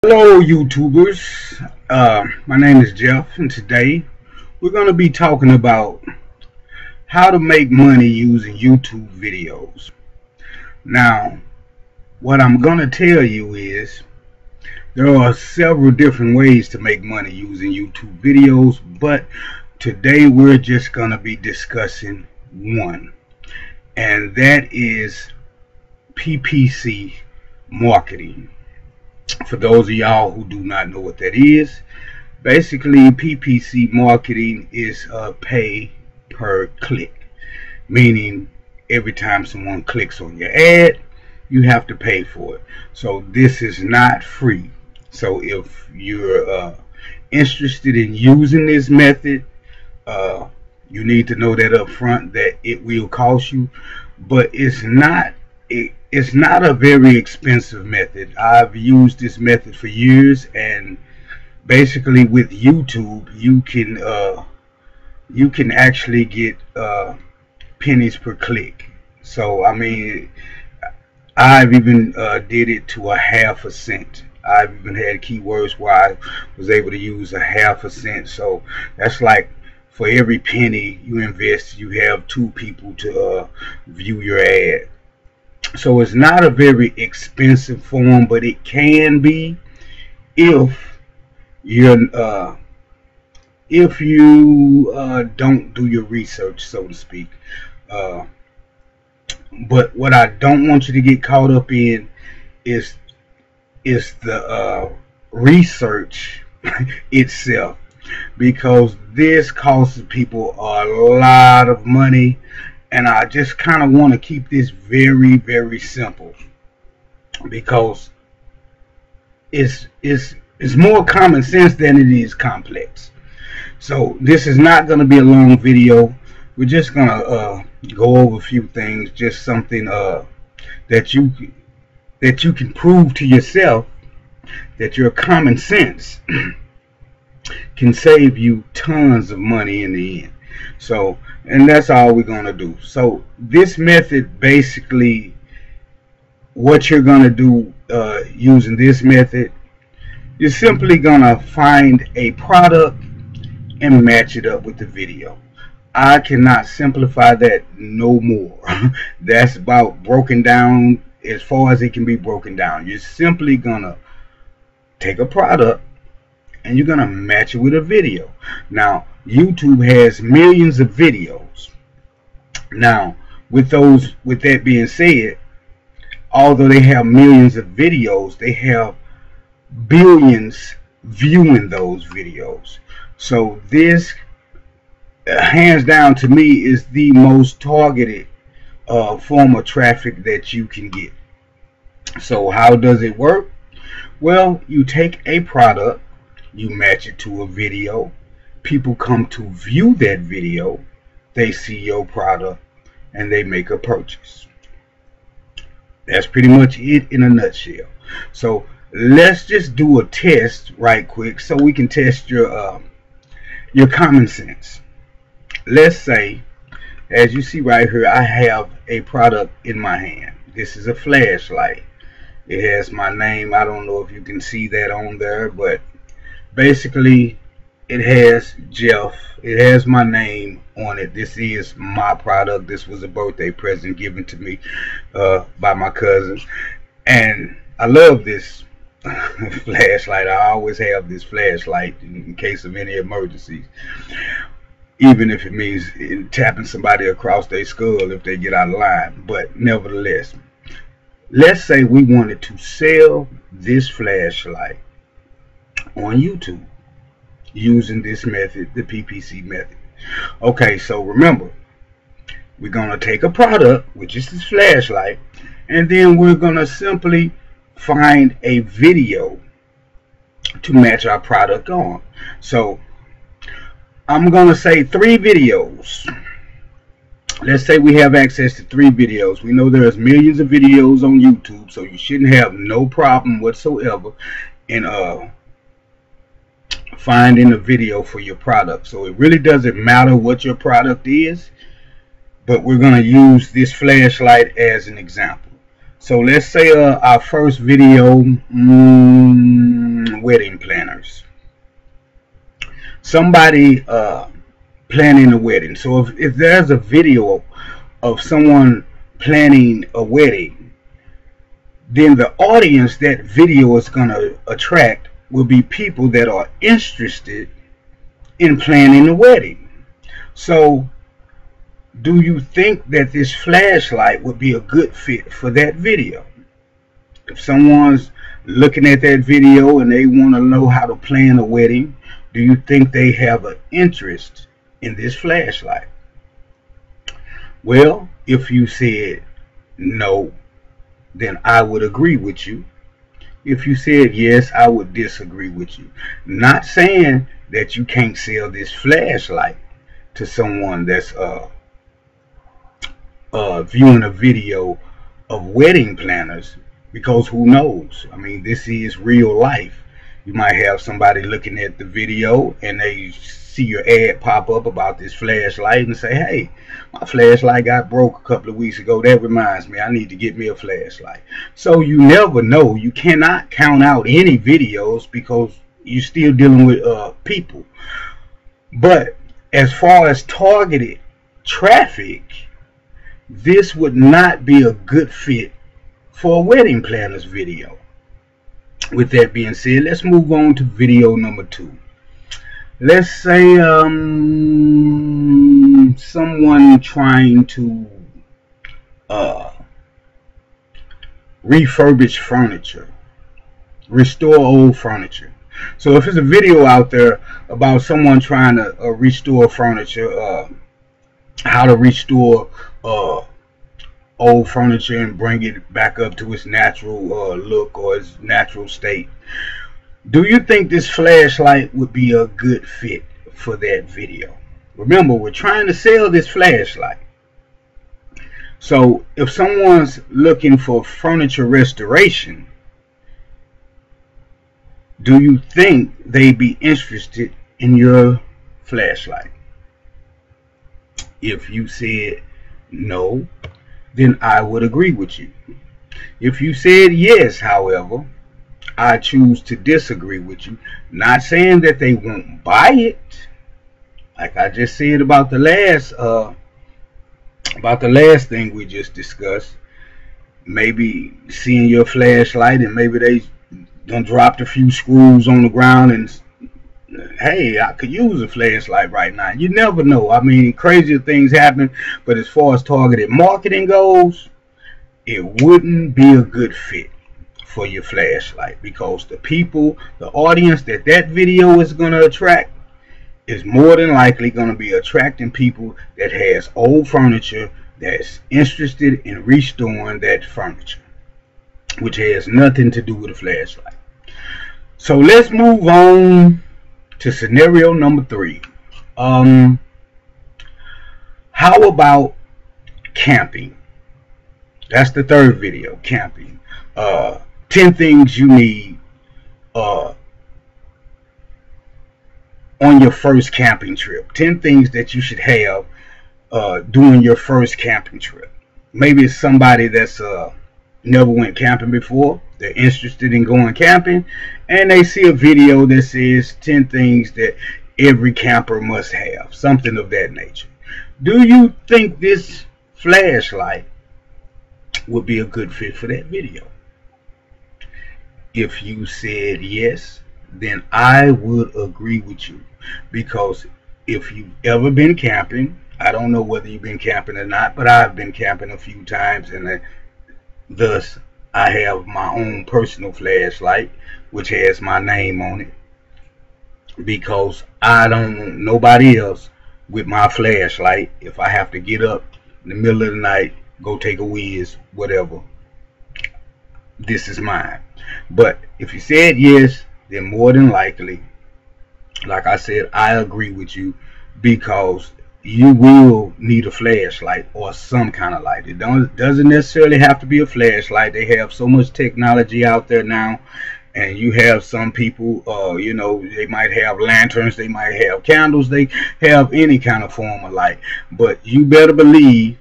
Hello YouTubers, my name is Jeff, and today we're going to be talking about how to make money using YouTube videos. Now, what I'm going to tell you is there are several different ways to make money using YouTube videos, but today we're just going to be discussing one, and that is PPC marketing. For those of y'all who do not know what that is, basically PPC marketing is a pay per click, meaning every time someone clicks on your ad, you have to pay for it. So this is not free. So if you're interested in using this method, you need to know that up front that it will cost you, but it's not a very expensive method. I've used this method for years, and basically with YouTube you can actually get pennies per click. So I mean, I've even did it to a half a cent. I've even had keywords where I was able to use a half a cent. So that's like for every penny you invest, you have two people to view your ad. So it's not a very expensive form, but it can be if you don't do your research, so to speak. But what I don't want you to get caught up in is the research itself, because this costs people a lot of money. And I just kind of want to keep this very, very simple, because it's more common sense than it is complex. So this is not going to be a long video. We're just going to go over a few things, just something that you can prove to yourself that your common sense can save you tons of money in the end. So, and that's all we're going to do. So this method, basically what you're going to do using this method, you're simply going to find a product and match it up with the video. I cannot simplify that no more. That's about broken down as far as it can be broken down. You're simply going to take a product and you're going to match it with a video. Now, YouTube has millions of videos. Now, with that being said, although they have millions of videos, they have billions viewing those videos. So this, hands down to me, is the most targeted form of traffic that you can get. So how does it work? Well, you take a product, you match it to a video, people come to view that video, they see your product, and they make a purchase. That's pretty much it in a nutshell. So let's just do a test right quick so we can test your common sense. Let's say, as you see right here, I have a product in my hand. This is a flashlight. It has my name. I don't know if you can see that on there, but basically it has Jeff. It has my name on it. This is my product. This was a birthday present given to me by my cousin, and I love this flashlight. I always have this flashlight in case of any emergencies, even if it means tapping somebody across their skull if they get out of line. But nevertheless, let's say we wanted to sell this flashlight on YouTube using this method, the PPC method. Okay, so remember, we're going to take a product, which is this flashlight, and then we're going to simply find a video to match our product on. So I'm going to say 3 videos. Let's say we have access to 3 videos. We know there's millions of videos on YouTube, so you shouldn't have no problem whatsoever in finding a video for your product. So it really doesn't matter what your product is, but we're going to use this flashlight as an example. So let's say our first video, somebody planning a wedding. So if there's a video of someone planning a wedding, then the audience that video is going to attract will be people that are interested in planning a wedding. So do you think that this flashlight would be a good fit for that video? If someone's looking at that video and they want to know how to plan a wedding, do you think they have an interest in this flashlight? Well, if you said no, then I would agree with you. If you said yes, I would disagree with you. Not saying that you can't sell this flashlight to someone that's viewing a video of wedding planners, because who knows? I mean, this is real life. You might have somebody looking at the video and they see your ad pop up about this flashlight and say, hey, my flashlight got broke a couple of weeks ago. That reminds me, I need to get me a flashlight. So you never know. You cannot count out any videos because you're still dealing with people. But as far as targeted traffic, this would not be a good fit for a wedding planner's video. With that being said, let's move on to video number 2. Let's say someone trying to refurbish furniture, restore old furniture. So if there's a video out there about someone trying to restore furniture, how to restore old furniture and bring it back up to its natural look or its natural state, do you think this flashlight would be a good fit for that video? Remember, we're trying to sell this flashlight. So if someone's looking for furniture restoration, do you think they'd be interested in your flashlight? If you said no, then I would agree with you. If you said yes, however, I choose to disagree with you. Not saying that they won't buy it. Like I just said about the last thing we just discussed. Maybe seeing your flashlight and maybe they done dropped a few screws on the ground and, hey, I could use a flashlight right now. You never know. I mean, crazier things happen. But as far as targeted marketing goes, it wouldn't be a good fit for your flashlight, because the people, the audience that video is going to attract is more than likely going to be attracting people that has old furniture that's interested in restoring that furniture, which has nothing to do with a flashlight. So let's move on to scenario number 3. How about camping? That's the third video, camping. 10 things you need on your first camping trip. 10 things that you should have during your first camping trip. Maybe it's somebody that's never went camping before. They're interested in going camping, and they see a video that says 10 things that every camper must have, something of that nature. Do you think this flashlight would be a good fit for that video? If you said yes, then I would agree with you, because if you've ever been camping, I don't know whether you've been camping or not, but I've been camping a few times, and thus I have my own personal flashlight which has my name on it, because I don't want nobody else with my flashlight. If I have to get up in the middle of the night, go take a whiz, whatever, this is mine. But if you said yes, then more than likely, like I said, I agree with you, because you will need a flashlight or some kind of light. It doesn't necessarily have to be a flashlight. They have so much technology out there now, and you have some people, you know, they might have lanterns, they might have candles, they have any kind of form of light. But you better believe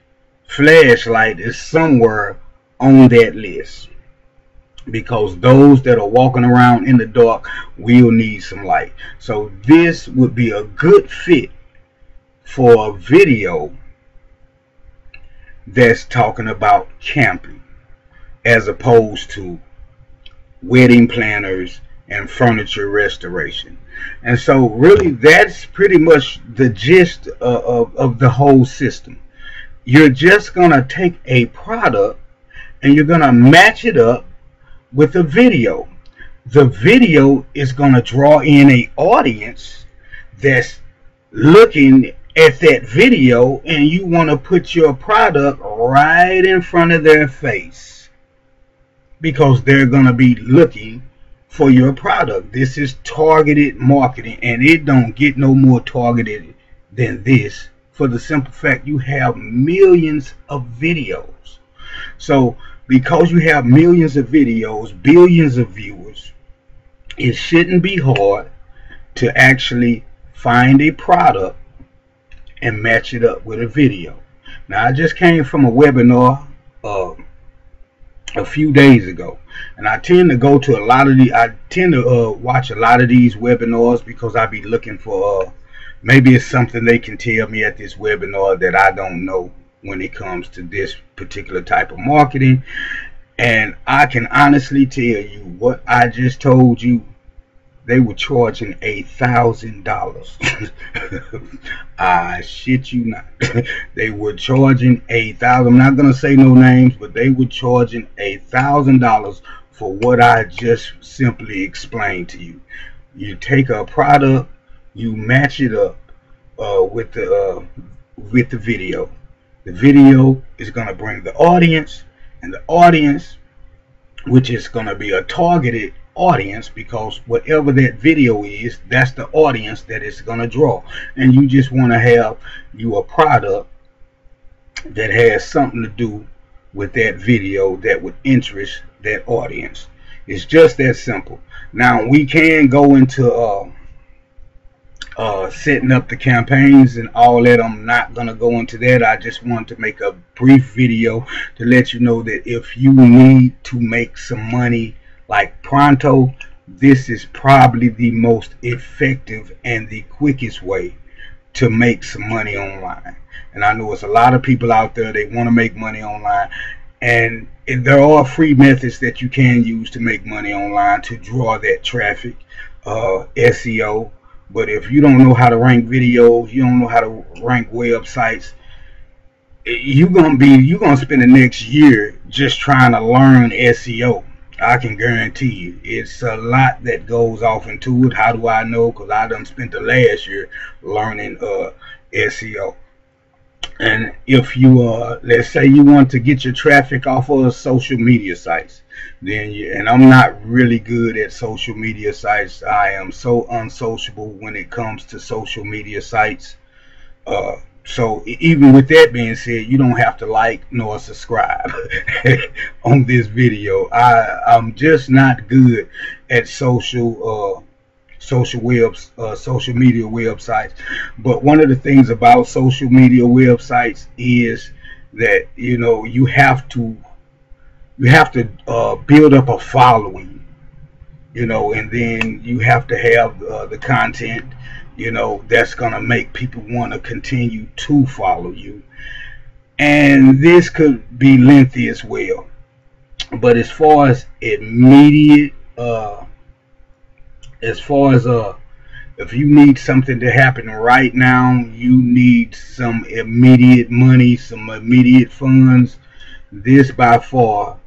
flashlight is somewhere on that list. because those that are walking around in the dark will need some light. So this would be a good fit for a video that's talking about camping as opposed to wedding planners and furniture restoration. And so really that's pretty much the gist of the whole system. You're just going to take a product and you're going to match it up with a video. The video is going to draw in a audience that's looking at that video, and you want to put your product right in front of their face because they're going to be looking for your product. This is targeted marketing, and it don't get no more targeted than this, for the simple fact you have millions of videos. So because you have millions of videos, billions of viewers, it shouldn't be hard to actually find a product and match it up with a video. Now, I just came from a webinar a few days ago, and I tend to go to a lot of watch a lot of these webinars because I be looking for maybe it's something they can tell me at this webinar that I don't know when it comes to this particular type of marketing. And I can honestly tell you what I just told you, they were charging $1,000. I shit you not. They were charging $1,000. I'm not gonna say no names, but they were charging $1,000 for what I just simply explained to you. You take a product, you match it up with the video. The video is gonna bring the audience, and the audience, which is gonna be a targeted audience, because whatever that video is, that's the audience that it's going to draw. And you just want to have a product that has something to do with that video that would interest that audience. It's just that simple. Now we can go into setting up the campaigns and all that. I'm not going to go into that. I just want to make a brief video to let you know that if you need to make some money like pronto, this is probably the most effective and the quickest way to make some money online. And I know it's a lot of people out there, they want to make money online, and there are free methods that you can use to make money online to draw that traffic, SEO. But if you don't know how to rank videos, you don't know how to rank websites, you're gonna spend the next year just trying to learn SEO. I can guarantee you it's a lot that goes off into it. How do I know? Because I done spent the last year learning SEO. And if you let's say you want to get your traffic off of social media sites, then and I'm not really good at social media sites. I am so unsociable when it comes to social media sites. So even with that being said, you don't have to like nor subscribe on this video. I'm just not good at social media websites. But one of the things about social media websites is that you have to build up a following, and then you have to have the content that's gonna make people want to continue to follow you. And this could be lengthy as well. But as far as immediate, if you need something to happen right now, you need some immediate money, some immediate funds, this by far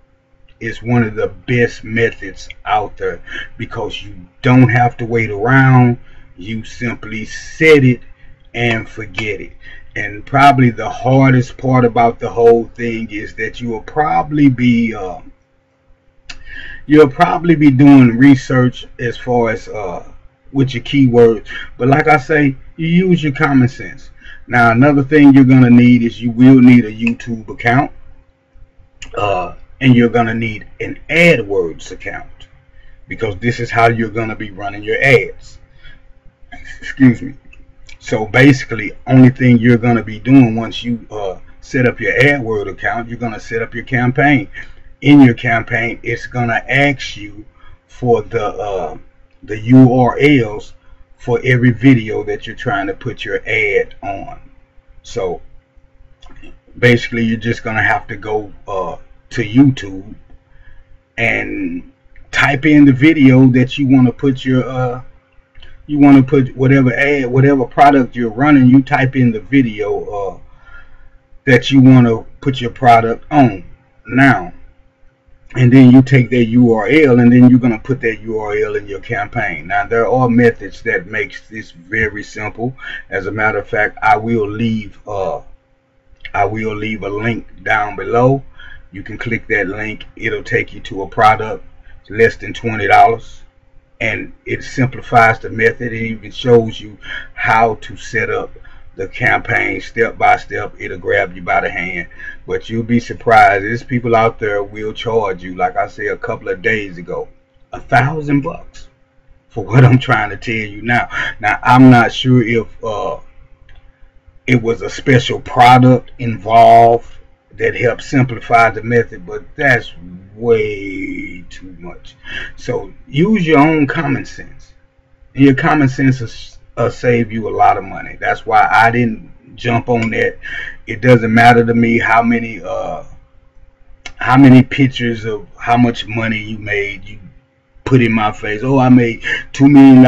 is one of the best methods out there, because you don't have to wait around. You simply set it and forget it. And probably the hardest part about the whole thing is that you'll probably be doing research as far as with your keywords. But like I say, you use your common sense. Now another thing you're gonna need is you will need a YouTube account, and you're gonna need an AdWords account, because this is how you're gonna be running your ads. Excuse me. So basically, only thing you're going to be doing once you set up your AdWords account, you're going to set up your campaign. in your campaign, it's gonna ask you for the URLs for every video that you're trying to put your ad on. So basically, you're just gonna have to go to YouTube and type in the video that you want to put your you want to put whatever ad, whatever product you're running. You type in the video that you want to put your product on now, and then you take that URL, and then you're going to put that URL in your campaign. Now, there are methods that makes this very simple. As a matter of fact, I will leave a link down below. You can click that link. It'll take you to a product less than $20, and it simplifies the method. It even shows you how to set up the campaign step by step. It'll grab you by the hand, but you'll be surprised. There's people out there will charge you, like I said a couple of days ago, $1,000 for what I'm trying to tell you now. Now, I'm not sure if it was a special product involved that helped simplify the method, but that's way too much. So use your own common sense, and your common sense will save you a lot of money. That's why I didn't jump on that. It doesn't matter to me how many pictures of how much money you made you put in my face. Oh, I made $2 million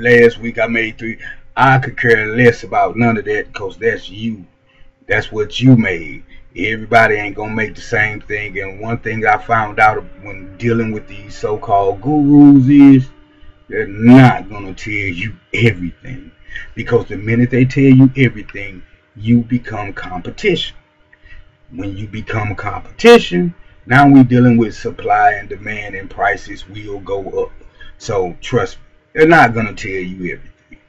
last week, I made 3. I could care less about none of that, because that's you. That's what you made. Everybody ain't gonna make the same thing. And one thing I found out when dealing with these so-called gurus is they're not gonna tell you everything, because the minute they tell you everything, you become competition. When you become competition, now we're dealing with supply and demand, and prices will go up. So trust me, they're not gonna tell you everything.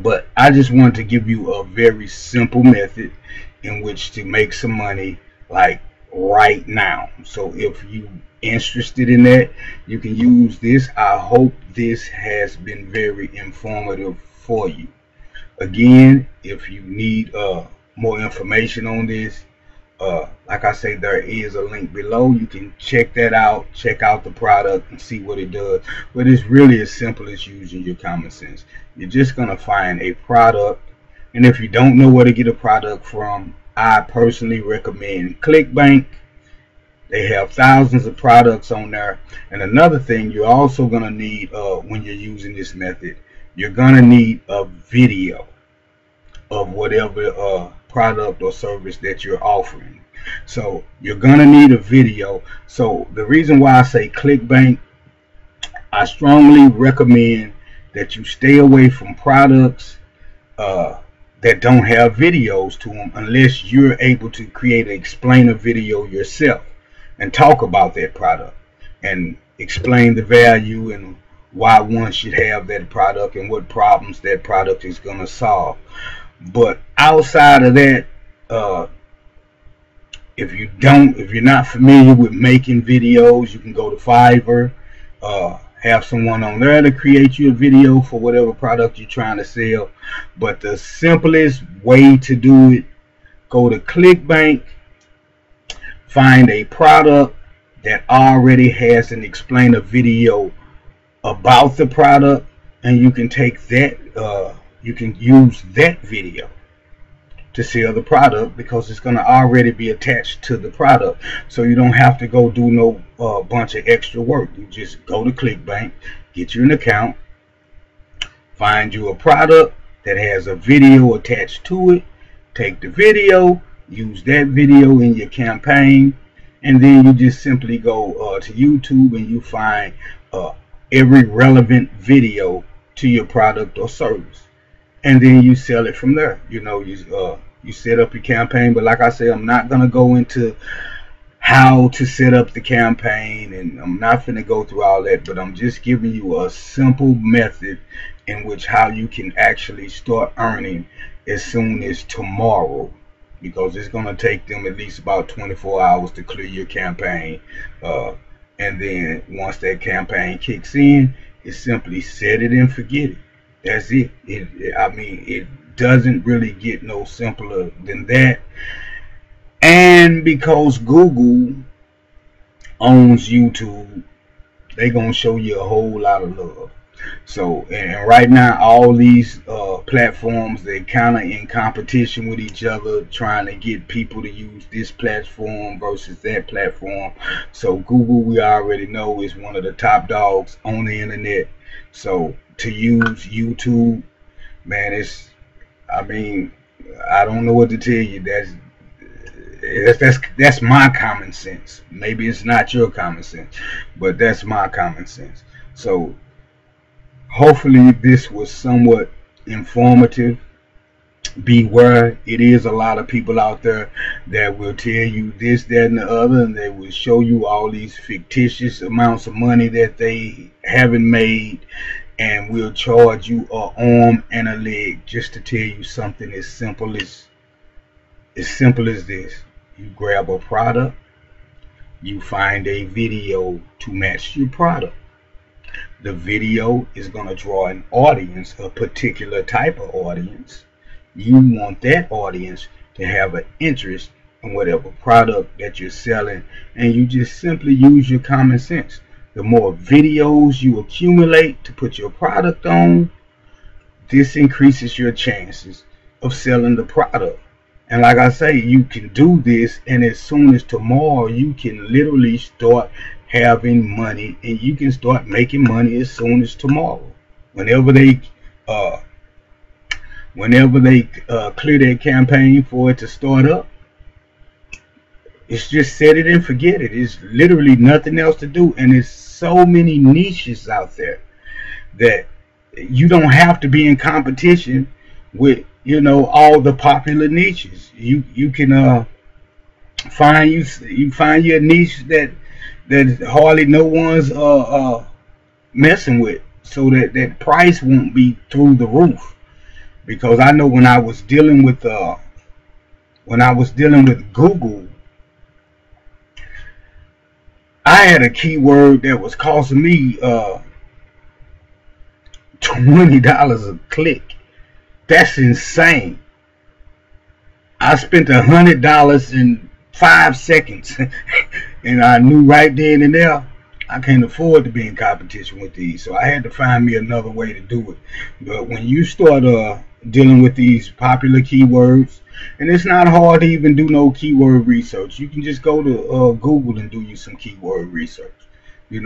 But I just wanted to give you a very simple method in which to make some money, like right now. So if you interested in that, you can use this. I hope this has been very informative for you. Again, if you need more information on this, like I say, there is a link below. You can check that out, check out the product and see what it does. But it's really as simple as using your common sense. You're just gonna find a product, and if you don't know where to get a product from, I personally recommend ClickBank. They have thousands of products on there. And another thing you're also gonna need when you're using this method, you're gonna need a video of whatever product or service that you're offering. So you're gonna need a video. So the reason why I say ClickBank, I strongly recommend that you stay away from products that don't have videos to them, unless you're able to create an explainer video yourself and talk about that product and explain the value and why one should have that product and what problems that product is going to solve. But outside of that, if you're not familiar with making videos, you can go to Fiverr, have someone on there to create you a video for whatever product you're trying to sell. But the simplest way to do it, go to ClickBank, find a product that already has an explainer video about the product, and you can take that, you can use that video to sell the product, because it's going to already be attached to the product. So you don't have to go do no bunch of extra work. You just go to ClickBank, get you an account, find you a product that has a video attached to it, take the video, use that video in your campaign, and then you just simply go to YouTube and you find every relevant video to your product or service, and then you sell it from there. You know, you set up your campaign. But like I said, I'm not gonna go into how to set up the campaign, and I'm not gonna go through all that, but I'm just giving you a simple method in which how you can actually start earning as soon as tomorrow, because it's gonna take them at least about 24 hours to clear your campaign, and then once that campaign kicks in, it's simply set it and forget it. That's it. I mean, it doesn't really get no simpler than that. And because Google owns YouTube, they gonna show you a whole lot of love. So, and right now, all these platforms, they kind of in competition with each other, trying to get people to use this platform versus that platform. So, Google, we already know, is one of the top dogs on the internet. So, to use YouTube, man, I mean, I don't know what to tell you. That's my common sense. Maybe it's not your common sense, but that's my common sense. So hopefully this was somewhat informative. Beware, it is a lot of people out there that will tell you this, that, and the other, and they will show you all these fictitious amounts of money that they haven't made, and will charge you an arm and a leg just to tell you something as simple as this. You grab a product, you find a video to match your product. The video is going to draw an audience, a particular type of audience. You want that audience to have an interest in whatever product that you're selling, and you just simply use your common sense. The more videos you accumulate to put your product on, this increases your chances of selling the product. And like I say, you can do this, and as soon as tomorrow, you can literally start having money, and you can start making money as soon as tomorrow. Whenever they clear their campaign for it to start up, it's just set it and forget it. It's literally nothing else to do, and there's so many niches out there that you don't have to be in competition with, all the popular niches. You can find your niche that hardly no one's messing with, so that price won't be through the roof. Because I know when I was dealing with Google, I had a keyword that was costing me $20 a click. That's insane. I spent $100 in 5 seconds, and I knew right then and there I can't afford to be in competition with these, so I had to find me another way to do it. But when you start dealing with these popular keywords, and it's not hard to even do no keyword research. You can just go to Google and do you some keyword research. You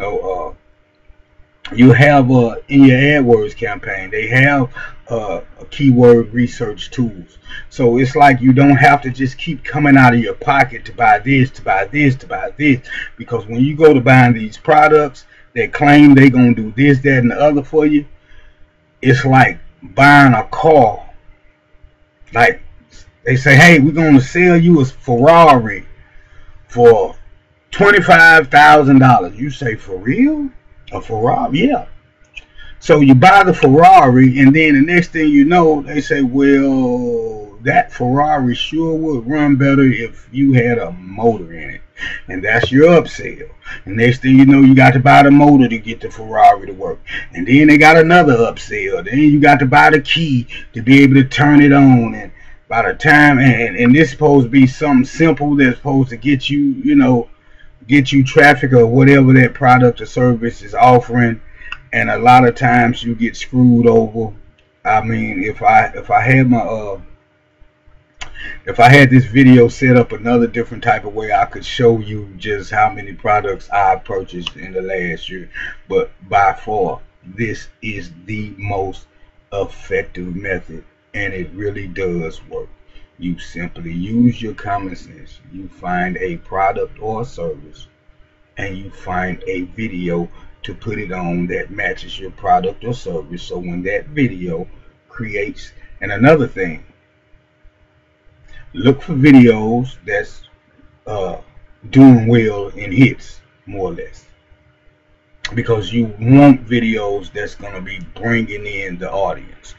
have in your AdWords campaign, they have keyword research tools. So it's like you don't have to just keep coming out of your pocket to buy this, to buy this, to buy this. Because when you go to buying these products that claim they're going to do this, that, and the other for you, it's like buying a car. Like they say, hey, we're going to sell you a Ferrari for $25,000. You say, for real? A Ferrari? Yeah. So you buy the Ferrari, and then the next thing you know, they say, well, that Ferrari sure would run better if you had a motor in it. And that's your upsell. And next thing you know, you got to buy the motor to get the Ferrari to work. And then they got another upsell. Then you got to buy the key to be able to turn it on. And by the time, and this is supposed to be something simple that's supposed to get you, get you traffic or whatever that product or service is offering. And a lot of times you get screwed over. I mean, if I had this video set up another different type of way, I could show you just how many products I purchased in the last year. But by far, this is the most effective method, and it really does work. You simply use your common sense. You find a product or a service, and you find a video to put it on that matches your product or service. So when that video creates, and another thing, look for videos that's doing well in hits, more or less, because you want videos that's going to be bringing in the audience.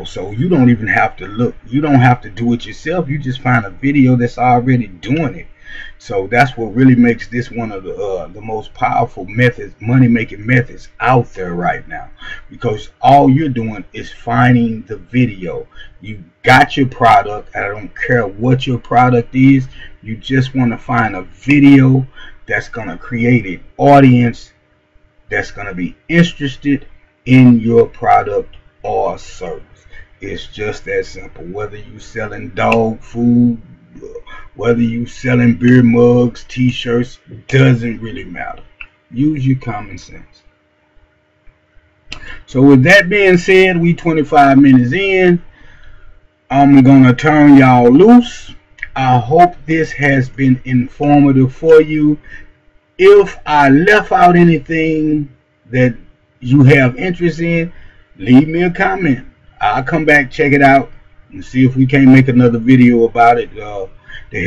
So you don't even have to look, you don't have to do it yourself. You just find a video that's already doing it. So that's what really makes this one of the most powerful methods, money-making methods out there right now. Because all you're doing is finding the video. You got your product. I don't care what your product is. You just want to find a video that's going to create an audience that's going to be interested in your product or service. It's just that simple. Whether you selling dog food, whether you selling beer mugs, t-shirts, doesn't really matter. Use your common sense. So with that being said, we 25 minutes in. I'm going to turn y'all loose. I hope this has been informative for you. If I left out anything that you have interest in, leave me a comment. I'll come back, check it out, and see if we can't make another video about it to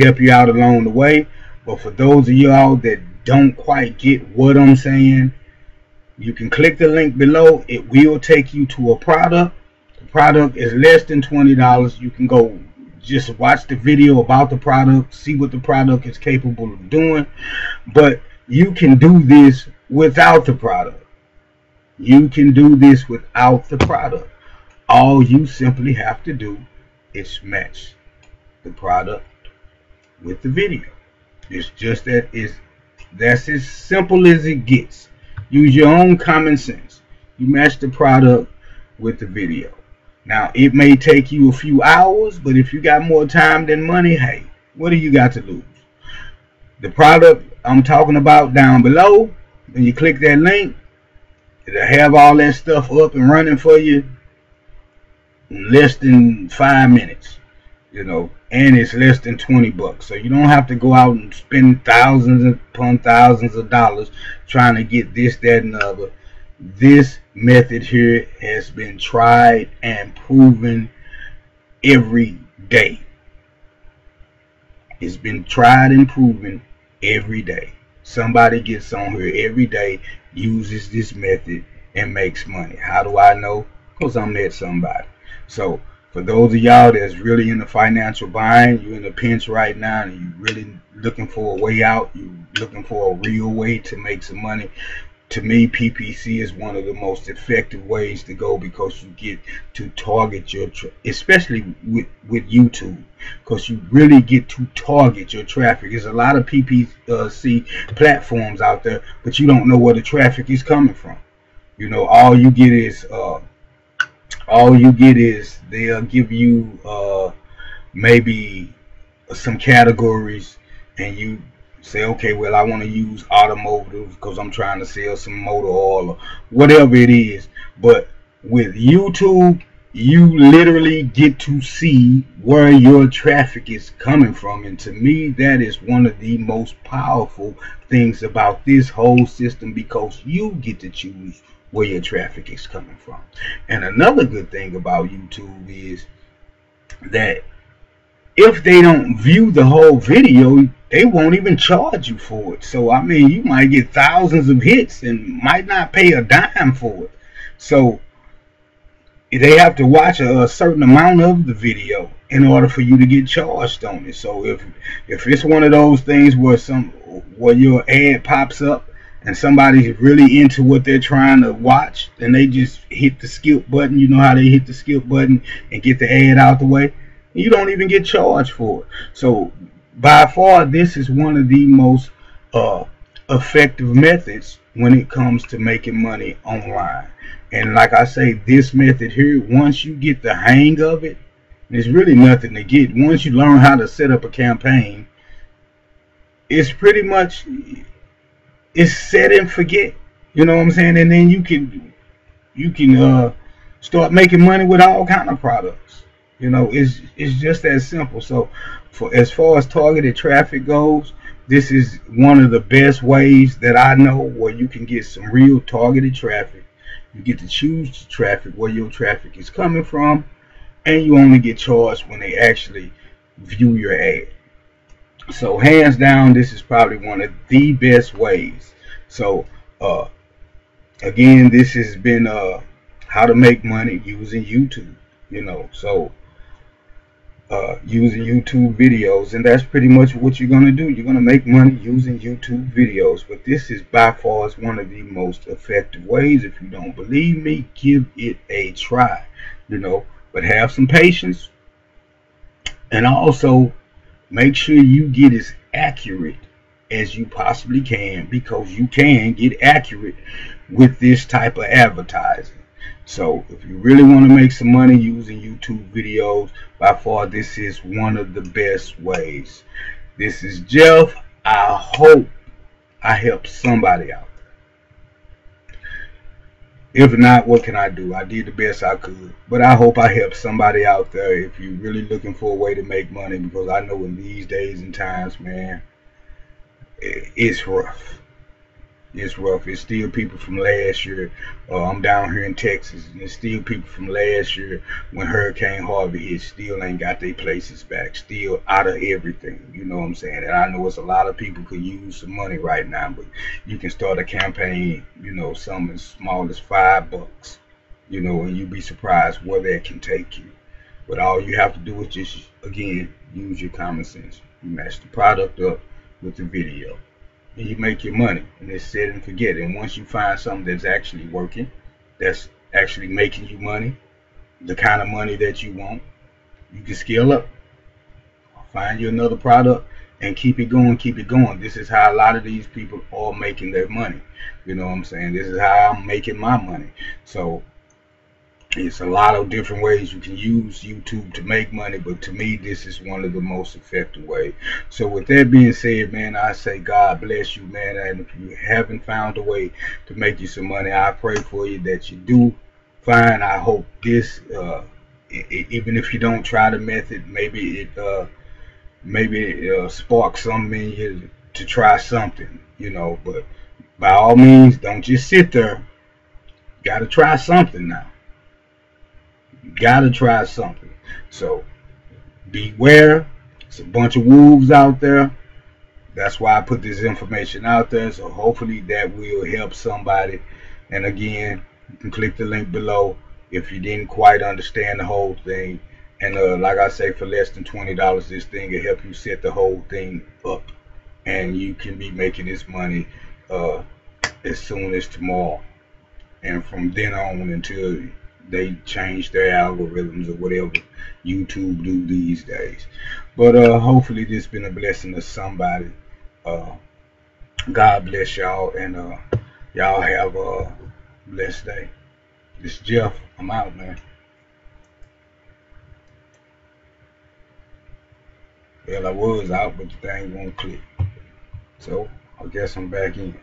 help you out along the way. But for those of y'all that don't quite get what I'm saying, you can click the link below. It will take you to a product. The product is less than $20. You can go just watch the video about the product, see what the product is capable of doing. But you can do this without the product. You can do this without the product. All you simply have to do is match the product with the video. It's just that's as simple as it gets. Use your own common sense. You match the product with the video. Now, it may take you a few hours, but if you got more time than money, hey, what do you got to lose? The product I'm talking about down below, when you click that link, it'll have all that stuff up and running for you in less than 5 minutes, and it's less than $20. So you don't have to go out and spend thousands upon thousands of dollars trying to get this, that, and the other. This method here has been tried and proven every day. It's been tried and proven every day. Somebody gets on here every day, uses this method, and makes money. How do I know? Because I met somebody. So for those of y'all that's really in the financial bind, you're in a pinch right now, and you're really looking for a way out, you're looking for a real way to make some money, to me, PPC is one of the most effective ways to go, because you get to target your, especially with YouTube, because you really get to target your traffic. There's a lot of PPC platforms out there, but you don't know where the traffic is coming from. All you get is they'll give you maybe some categories, and you say, okay, well, I want to use automotive because I'm trying to sell some motor oil or whatever it is. But with YouTube, you literally get to see where your traffic is coming from. And to me, that is one of the most powerful things about this whole system, because you get to choose where your traffic is coming from. And another good thing about YouTube is that if they don't view the whole video, they won't even charge you for it. So I mean, you might get thousands of hits and might not pay a dime for it. So they have to watch a certain amount of the video in order for you to get charged on it. So if it's one of those things where your ad pops up and somebody's really into what they're trying to watch, and they just hit the skip button, you know how they hit the skip button and get the ad out the way, you don't even get charged for it. So by far, this is one of the most effective methods when it comes to making money online. And like I say, this method here, once you get the hang of it, there's really nothing to get. Once you learn how to set up a campaign, it's pretty much, it's set and forget. You know what I'm saying? And then you can start making money with all kind of products. It's just that simple. So as far as targeted traffic goes, this is one of the best ways that I know where you can get some real targeted traffic. You get to choose the traffic, where your traffic is coming from, and you only get charged when they actually view your ad. So hands down, this is probably one of the best ways. So again, this has been how to make money using YouTube. So using YouTube videos, and that's pretty much what you're going to do. You're going to make money using YouTube videos. But this is by far one of the most effective ways. If you don't believe me, give it a try. But have some patience, and also make sure you get as accurate as you possibly can, because you can get accurate with this type of advertising. So if you really want to make some money using YouTube videos, by far this is one of the best ways. This is Jeff. I hope I helped somebody out. If not, what can I do? I did the best I could. But I hope I helped somebody out there if you're really looking for a way to make money, because I know in these days and times, man, it's rough. It's rough. It's still people from last year. I'm down here in Texas, and it's still people from last year when Hurricane Harvey hit. Still ain't got their places back. Still out of everything. You know what I'm saying? And I know it's a lot of people could use some money right now, but you can start a campaign. You know, something as small as $5. You know, and you'd be surprised where that can take you. But all you have to do is just, again, use your common sense. You match the product up with the video, and you make your money, and it's set and forget. And once you find something that's actually working, that's actually making you money, the kind of money that you want, you can scale up, find you another product, and keep it going, keep it going. This is how a lot of these people are making their money. You know what I'm saying? This is how I'm making my money. So it's a lot of different ways you can use YouTube to make money, but to me, this is one of the most effective ways. So with that being said, man, I say God bless you, man. And if you haven't found a way to make you some money, I pray for you that you do find. I hope this, even if you don't try the method, maybe it sparks something in you to try something, you know. But by all means, don't just sit there. Got to try something now. Gotta try something. So beware. It's a bunch of wolves out there. That's why I put this information out there. So hopefully that will help somebody. And again, you can click the link below if you didn't quite understand the whole thing. And like I say, for less than $20, this thing will help you set the whole thing up, and you can be making this money as soon as tomorrow, and from then on until they change their algorithms or whatever YouTube do these days. But hopefully this been a blessing to somebody. God bless y'all, and y'all have a blessed day. This is Jeff. I'm out, man. Well, I was out, but the thing won't click. So I guess I'm back in.